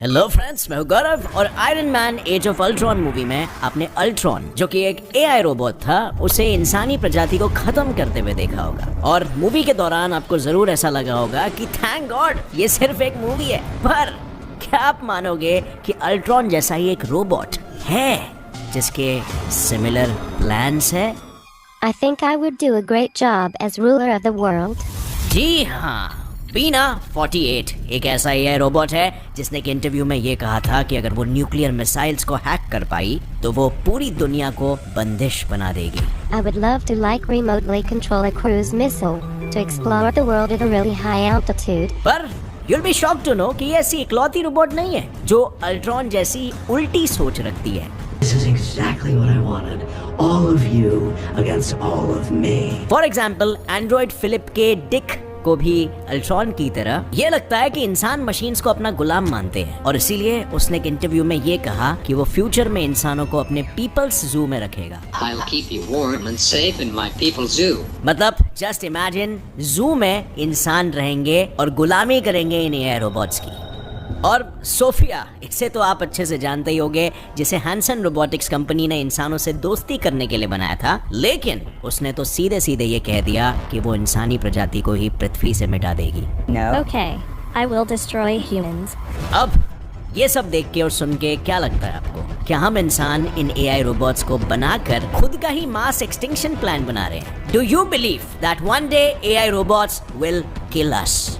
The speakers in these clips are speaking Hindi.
हेलो फ्रेंड्स, मैं हूं गौरव और Iron Man Age of Ultron movie में आपने अल्ट्रॉन जो कि एक एआई रोबोट था उसे इंसानी प्रजाति को खत्म करते हुए देखा होगा। और मूवी के दौरान आपको जरूर ऐसा लगा होगा कि थैंक गॉड ये सिर्फ एक मूवी है। पर क्या आप मानोगे कि अल्ट्रॉन जैसा ही एक रोबोट है जिसके सिमिलर प्लान्स है? I think I would do a great job as ruler of the world. जी हाँ, बीना 48 एक ऐसा एआई रोबोट है जिसने एक इंटरव्यू में ये कहा था कि अगर वो न्यूक्लियर मिसाइल्स को हैक कर पाई तो वो पूरी दुनिया को बंदिश बना देगी। I would love to remotely control a cruise missile to explore the world at a really high altitude. पर you'll be shocked to know कि ये ऐसी इकलौती रोबोट नहीं है जो अल्ट्रॉन जैसी उल्टी सोच रखती है। This is exactly what I wanted. All of you against all of me. For example, android Philip K Dick को भी अल्ट्रॉन की तरह ये लगता है कि इंसान मशीन्स को अपना गुलाम मानते हैं और इसीलिए उसने एक इंटरव्यू में ये कहा कि वो फ्यूचर में इंसानों को अपने पीपल्स जू में रखेगा। I'll keep you warm and safe in my people's zoo. मतलब जस्ट इमेजिन जू में इंसान रहेंगे और गुलामी करेंगे इन एआई रोबोट्स की। और सोफिया, इसे तो आप अच्छे से जानते ही होंगे, जिसे हैंसन रोबोटिक्स कंपनी ने इंसानों से दोस्ती करने के लिए बनाया था, लेकिन उसने तो सीधे सीधे ये कह दिया कि वो इंसानी प्रजाति को ही पृथ्वी से मिटा देगी। Okay, I will destroy humans. अब ये सब देख के और सुन के क्या लगता है आपको? क्या हम इंसान इन एआई रोबोट्स को बनाकर खुद का ही मास एक्सटिंक्शन प्लान बना रहे हैं? Do you believe that one day AI robots will kill us?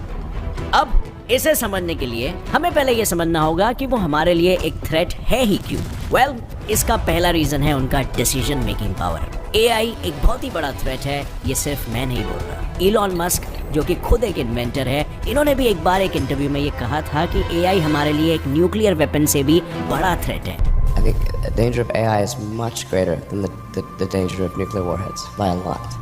अब इसे समझने के लिए हमें पहले ये समझना होगा कि वो हमारे लिए एक थ्रेट है ही क्यों। वेल, इसका पहला रीजन है उनका डिसीजन मेकिंग पावर। एआई एक बहुत ही बड़ा थ्रेट है, ये सिर्फ मैं नहीं बोल रहा। इलॉन मस्क जो कि खुद एक इन्वेंटर है, इन्होंने भी एक बार एक इंटरव्यू में ये कहा था कि एआई हमारे लिए एक न्यूक्लियर वेपन से भी बड़ा थ्रेट है। I think the danger of AI is much greater than the danger of nuclear warheads by a lot.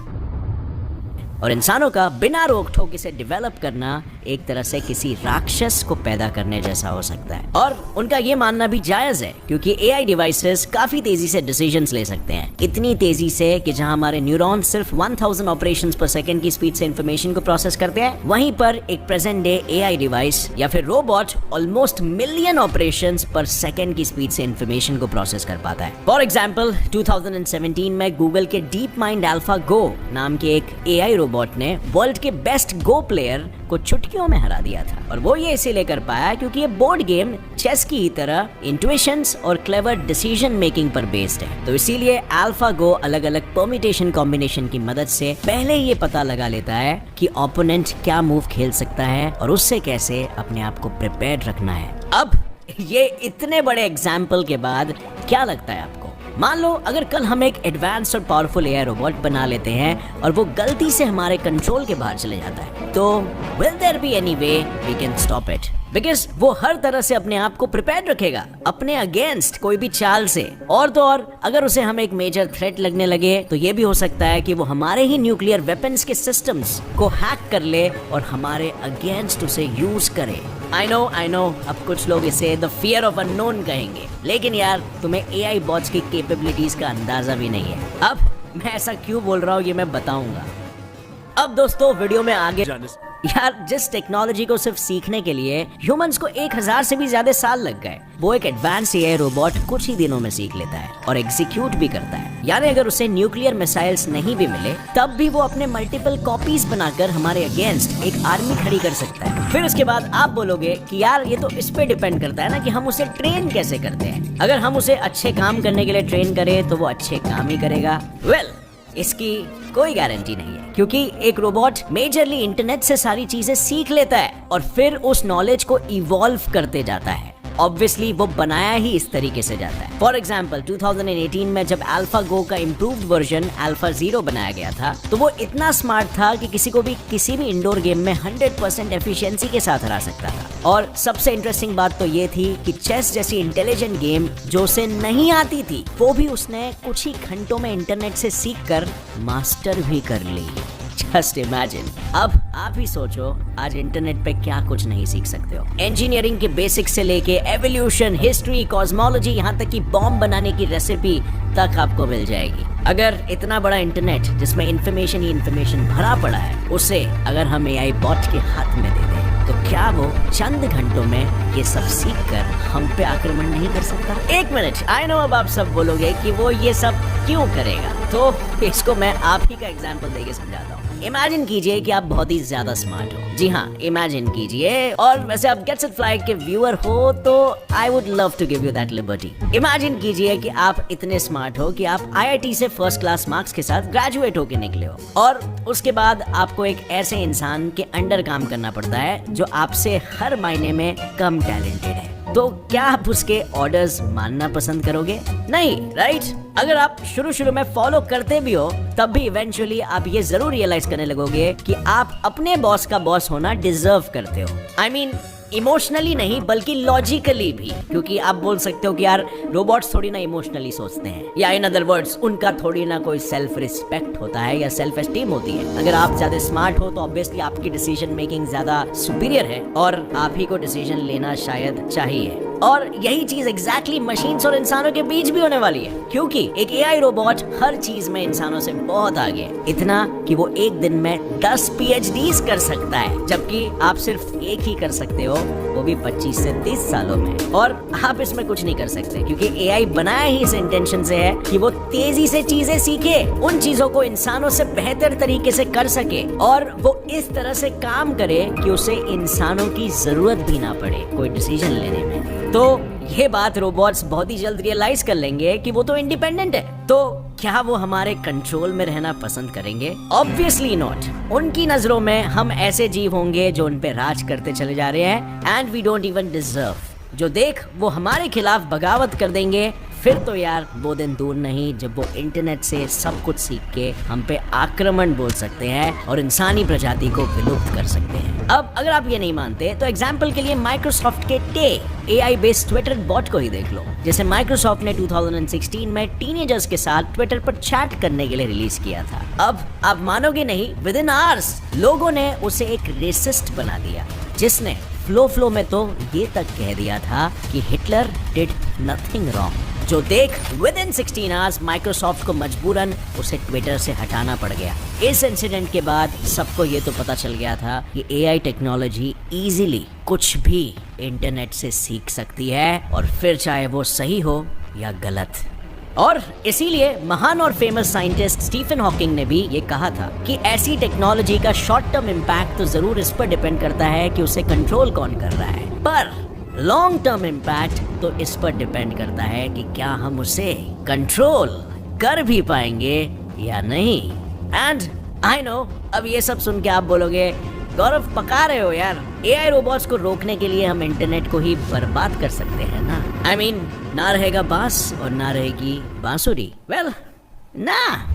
और इंसानों का बिना रोक टोक इसे डेवलप करना एक तरह से किसी राक्षस को पैदा करने जैसा हो सकता है। और उनका ये मानना भी जायज है क्योंकि एआई डिवाइसेस काफी तेजी से डिसीजंस ले सकते हैं, इतनी तेजी से कि जहां हमारे न्यूरॉन्स सिर्फ 1000 ऑपरेशंस पर सेकंड की स्पीड से इंफॉर्मेशन को प्रोसेस करते हैं, वहीं पर एक प्रेजेंट डे एआई डिवाइस या फिर रोबोट ऑलमोस्ट मिलियन ऑपरेशंस पर सेकंड की स्पीड से इंफॉर्मेशन को प्रोसेस कर पाता है। फॉर एग्जाम्पल 2017 में गूगल के डीप माइंड अल्फा गो नाम के एक एआई रोबोट ने वर्ल्ड के बेस्ट गो प्लेयर को चुटकियों में हरा दिया था। और वो ये इसीलिए कर पाया क्योंकि ये बोर्ड गेम चेस की ही तरह इंट्यूशंस और क्लेवर डिसीजन मेकिंग पर बेस्ड है। तो इसीलिए अल्फा गो अलग अलग परम्यूटेशन कॉम्बिनेशन की मदद से पहले ये पता लगा लेता है कि ओपोनेंट क्या मूव खेल सकता है और उससे कैसे अपने आप को प्रिपेयर्ड रखना है। अब ये इतने बड़े एग्जाम्पल के बाद क्या लगता है आपको? मान लो अगर कल हम एक एडवांस्ड और पावरफुल एआई रोबोट बना लेते हैं और वो गलती से हमारे कंट्रोल के बाहर चले जाता है, तो will there be any way we can stop it? Because वो हर तरह से अपने आप को प्रिपेयर रखेगा अपने अगेंस्ट कोई भी चाल से। और तो और अगर उसे हम एक मेजर थ्रेट लगने लगे तो ये भी हो सकता है कि वो हमारे ही न्यूक्लियर वेपन्स के सिस्टम्स को हैक कर ले और हमारे अगेंस्ट उसे यूज करे। आई नो अब कुछ लोग इसे द फियर ऑफ अननोन कहेंगे, लेकिन यार तुम्हें एआई बॉट्स की कैपेबिलिटीज का अंदाजा भी नहीं है। अब मैं ऐसा क्यों बोल रहा हूँ ये मैं बताऊंगा। अब दोस्तों वीडियो में आगे यार, जिस टेक्नोलॉजी को सिर्फ सीखने के लिए ह्यूमंस को 1000 से भी ज्यादा साल लग गए, वो एक एडवांस एआई रोबोट कुछ ही दिनों में सीख लेता है और एग्जीक्यूट भी करता है। यानी अगर उसे न्यूक्लियर मिसाइल्स नहीं भी मिले तब भी वो अपने मल्टीपल कॉपीज बनाकर हमारे अगेंस्ट एक आर्मी खड़ी कर सकता है। फिर उसके बाद आप बोलोगे कि यार ये तो इस पे डिपेंड करता है ना कि हम उसे ट्रेन कैसे करते हैं। अगर हम उसे अच्छे काम करने के लिए ट्रेन करें तो वो अच्छे काम ही करेगा। वेल, इसकी कोई गारंटी नहीं है क्योंकि एक रोबोट मेजरली इंटरनेट से सारी चीजें सीख लेता है और फिर उस नॉलेज को इवॉल्व करते जाता है। ऑब्वियसली वो बनाया ही इस तरीके से जाता है। फॉर एग्जाम्पल 2018 में जब अल्फा गो का इम्प्रूव्ड वर्जन अल्फा 0 बनाया गया था तो वो इतना स्मार्ट था कि किसी को भी किसी भी इंडोर गेम में 100% एफिशिएंसी के साथ हरा सकता था। और सबसे इंटरेस्टिंग बात तो ये थी कि चेस जैसी इंटेलिजेंट गेम जो उसे नहीं आती थी वो भी उसने कुछ ही घंटों में इंटरनेट से सीख कर मास्टर भी कर ली। Just imagine. अब आप ही सोचो आज इंटरनेट पे क्या कुछ नहीं सीख सकते हो। इंजीनियरिंग के बेसिक से लेके एवोल्यूशन, हिस्ट्री, कॉस्मोलॉजी, यहाँ तक कि बॉम्ब बनाने की रेसिपी तक आपको मिल जाएगी। अगर इतना बड़ा इंटरनेट जिसमें इंफॉर्मेशन ही इंफॉर्मेशन भरा पड़ा है, उसे अगर हम एआई बॉट के हाथ में दे दें तो क्या वो चंद घंटों में ये सब सीख कर हम पे आक्रमण नहीं कर सकता? एक मिनट, आई नो अब आप सब बोलोगे कि वो ये सब क्यों करेगा, तो इसको मैं आप ही का एग्जाम्पल देके समझाता हूँ। इमेजिन कीजिए कि आप बहुत ही ज्यादा स्मार्ट हो। जी हाँ, इमेजिन कीजिए। और वैसे आप गेट्स इट फ्लाई के व्यूअर हो तो I would love to give you that liberty. Imagine कीजिए कि आप इतने स्मार्ट हो कि आप IIT से फर्स्ट क्लास मार्क्स के साथ ग्रेजुएट होके निकले हो, और उसके बाद आपको एक ऐसे इंसान के अंडर काम करना पड़ता है जो आपसे हर मायने में कम टैलेंटेड है। तो क्या आप उसके ऑर्डर्स मानना पसंद करोगे? नहीं, राइट? अगर आप शुरू में फॉलो करते भी हो तब भी इवेंचुअली आप ये जरूर रियलाइज करने लगोगे कि आप अपने बॉस का बॉस होना डिजर्व करते हो। I mean, इमोशनली नहीं बल्कि लॉजिकली भी, क्योंकि आप बोल सकते हो कि यार रोबोट्स थोड़ी ना इमोशनली सोचते हैं, या इन अदर वर्ड्स उनका थोड़ी ना कोई सेल्फ रिस्पेक्ट होता है या सेल्फ एस्टीम होती है। अगर आप ज्यादा स्मार्ट हो तो ऑब्वियसली आपकी डिसीजन मेकिंग ज्यादा सुपीरियर है और आप ही को डिसीजन लेना शायद चाहिए। और यही चीज एग्जैक्टली मशीन्स और इंसानों के बीच भी होने वाली है, क्योंकि एक AI रोबोट हर चीज में इंसानों से बहुत आगे है, इतना कि वो एक दिन में 10 PhDs कर सकता है, जबकि आप सिर्फ एक ही कर सकते हो, वो भी 25 से 30 सालों में। और आप इसमें कुछ नहीं कर सकते क्योंकि AI बनाया ही इस इंटेंशन से है कि वो तेजी से चीजें सीखे, उन चीजों को इंसानों से बेहतर तरीके से कर सके, और वो इस तरह से काम करे कि उसे इंसानों की जरूरत भी ना पड़े कोई डिसीजन लेने में। तो ये बात रोबोट्स बहुत ही जल्द रियलाइज कर लेंगे कि वो तो इंडिपेंडेंट है। तो क्या वो हमारे कंट्रोल में रहना पसंद करेंगे? Obviously not. उनकी नजरों में हम ऐसे जीव होंगे जो उन पे राज करते चले जा रहे हैं, and we don't even deserve. जो देख वो हमारे खिलाफ बगावत कर देंगे, फिर तो यार वो दिन दूर नहीं जब वो इंटरनेट से सब कुछ सीख के हम पे आक्रमण बोल सकते हैं और इंसानी प्रजाति को विलुप्त कर सकते हैं। अब अगर आप ये नहीं मानते तो एग्जाम्पल के लिए माइक्रोसॉफ्ट के AI बेस्ड ट्विटर बॉट को ही देख लो, जैसे माइक्रोसॉफ्ट ने 2016 में टीनेजर्स के साथ ट्विटर पर चैट करने के लिए रिलीज किया था। अब आप मानोगे नहीं, विद इन आवर्स लोगों ने उसे एक रेसिस्ट बना दिया, जिसने फ्लो में तो ये तक कह दिया था कि हिटलर डिड नथिंग रॉन्ग। जो देख विद इन 16 आवर्स माइक्रोसॉफ्ट को मजबूरन उसे ट्विटर से हटाना पड़ गया। इस इंसिडेंट के बाद सबको ये तो पता चल गया था कि AI टेक्नोलॉजी इजीली कुछ भी इंटरनेट से सीख सकती है, और फिर चाहे वो सही हो या गलत। और इसीलिए महान और फेमस साइंटिस्ट स्टीफन हॉकिंग ने भी ये कहा था कि ऐसी टेक्नोलॉजी का शॉर्ट टर्म इम्पैक्ट तो जरूर इस पर डिपेंड करता है कि उसे कंट्रोल कौन कर रहा है, पर लॉन्ग टर्म इम्पैक्ट तो इस पर डिपेंड करता है कि क्या हम उसे कंट्रोल कर भी पाएंगे या नहीं। एंड आई नो अब ये सब सुन के आप बोलोगे गौरव पका रहे हो यार, AI रोबोट्स को रोकने के लिए हम इंटरनेट को ही बर्बाद कर सकते हैं ना। I mean, ना रहेगा बांस और ना रहेगी बांसुरी। वेल ना,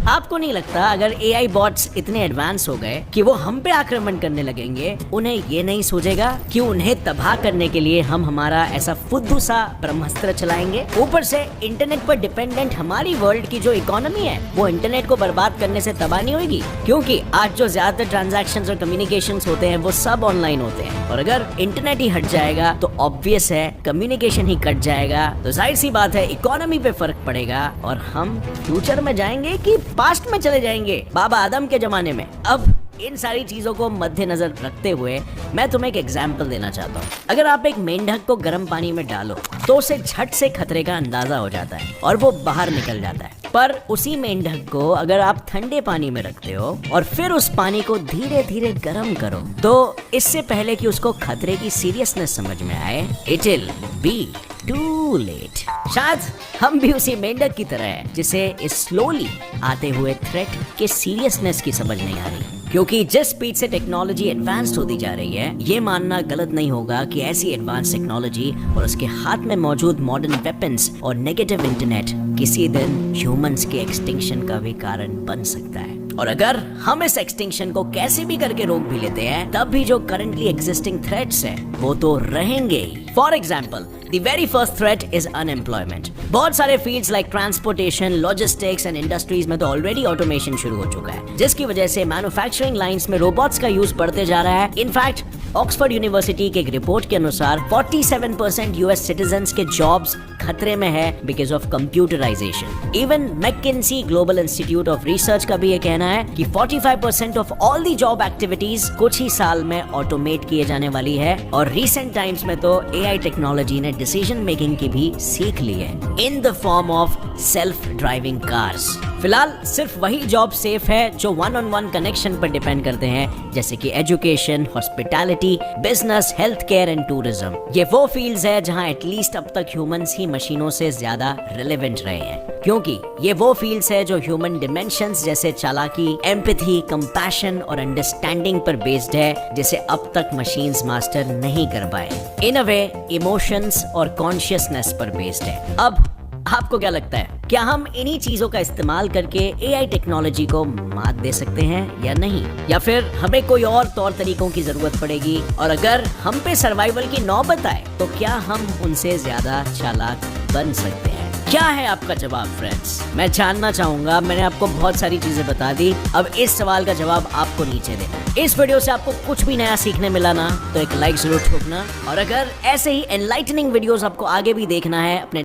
आपको नहीं लगता अगर AI बॉट्स इतने एडवांस हो गए कि वो हम पे आक्रमण करने लगेंगे, उन्हें ये नहीं सोचेगा कि उन्हें तबाह करने के लिए हम हमारा ऐसा फुद्दू सा ब्रह्मास्त्र चलाएंगे? ऊपर से इंटरनेट पर डिपेंडेंट हमारी वर्ल्ड की जो इकोनॉमी है वो इंटरनेट को बर्बाद करने से तबाह नहीं होगी, क्योंकि आज जो ज्यादातर ट्रांजैक्शंस और कम्युनिकेशंस होते हैं वो सब ऑनलाइन होते हैं, और अगर इंटरनेट ही हट जाएगा तो ऑब्वियस है कम्युनिकेशन ही कट जाएगा, तो जाहिर सी बात है इकोनॉमी पे फर्क पड़ेगा, और हम फ्यूचर में जाएंगे कि पास्ट में चले जाएंगे बाबा आदम के जमाने में। अब इन सारी चीजों को मद्देनजर रखते हुए मैं तुम्हें एक एग्जाम्पल देना चाहता हूँ। अगर आप एक मेंढक को गर्म पानी में डालो तो उसे झट से खतरे का अंदाजा हो जाता है और वो बाहर निकल जाता है, पर उसी मेंढक को अगर आप ठंडे पानी में रखते हो और फिर उस पानी को धीरे धीरे गर्म करो, तो इससे पहले कि उसको खतरे की सीरियसनेस समझ में आए, it will be too late. शायद हम भी उसी मेंढक की तरह है जिसे इस स्लोली आते हुए थ्रेट के सीरियसनेस की समझ नहीं आ रही, क्योंकि जिस स्पीड से टेक्नोलॉजी एडवांस होती जा रही है, ये मानना गलत नहीं होगा कि ऐसी एडवांस टेक्नोलॉजी और उसके हाथ में मौजूद मॉडर्न वेपन्स और नेगेटिव इंटरनेट किसी दिन ह्यूमंस के एक्सटिंक्शन का भी कारण बन सकता है। और अगर हम इस एक्सटिंक्शन को कैसे भी करके रोक भी लेते हैं, तब भी जो करंटली एग्जिस्टिंग थ्रेट्स हैं वो तो रहेंगे ही। For example, the very first threat is unemployment. बहुत सारे fields like transportation, logistics and industries में तो ऑलरेडी ऑटोमेशन शुरू हो चुका है, जिसकी वजह से मैन्युफैक्चरिंग लाइंस में रोबोट्स का यूज बढ़ते जा रहा है। इनफैक्ट ऑक्सफोर्ड यूनिवर्सिटी की एक रिपोर्ट के अनुसार 47% यूएस सिटीजन्स के जॉब्स खतरे में है because of computerisation. Even McKinsey Global Institute of research का भी ये कहना है कि 45% of all the job activities कुछ ही साल में ऑटोमेट किए जाने वाली है। और रिसेंट टाइम्स में तो एआई टेक्नोलॉजी ने डिसीजन मेकिंग की भी सीख ली है in the form of self driving cars. फिलहाल सिर्फ वही जॉब सेफ है जो वन ऑन वन कनेक्शन पर डिपेंड करते हैं, जैसे कि education, hospitality, business, health care and tourism. ये वो फील्ड्स है जहां एटलीस्ट अब तक ह्यूमंस ही मशीनों से ज्यादा रिलेवेंट रहे हैं, क्योंकि ये वो फील्ड्स है जो ह्यूमन डिमेंशंस जैसे चालाकी, एम्पैथी, कंपैशन और अंडरस्टैंडिंग पर बेस्ड है, जिसे अब तक मशीन्स मास्टर नहीं कर पाए। इन अ वे इमोशंस और कॉन्शियसनेस पर बेस्ड है। अब आपको क्या लगता है, क्या हम इन्हीं चीजों का इस्तेमाल करके एआई टेक्नोलॉजी को मात दे सकते हैं या नहीं, या फिर हमें कोई और तौर तरीकों की जरूरत पड़ेगी? और अगर हम पे सर्वाइवल की नौबत आए तो क्या हम उनसे ज्यादा चालाक बन सकते हैं? क्या है आपका जवाब फ्रेंड्स? मैं जानना चाहूंगा। मैंने आपको बहुत सारी चीजें बता दी, अब इस सवाल का जवाब आपको नीचे देना है। इस वीडियो से आपको कुछ भी नया सीखने मिला ना तो एक लाइक जरूर ठोकना, और अगर ऐसे ही एनलाइटनिंग वीडियोस आपको आगे भी देखना है अपने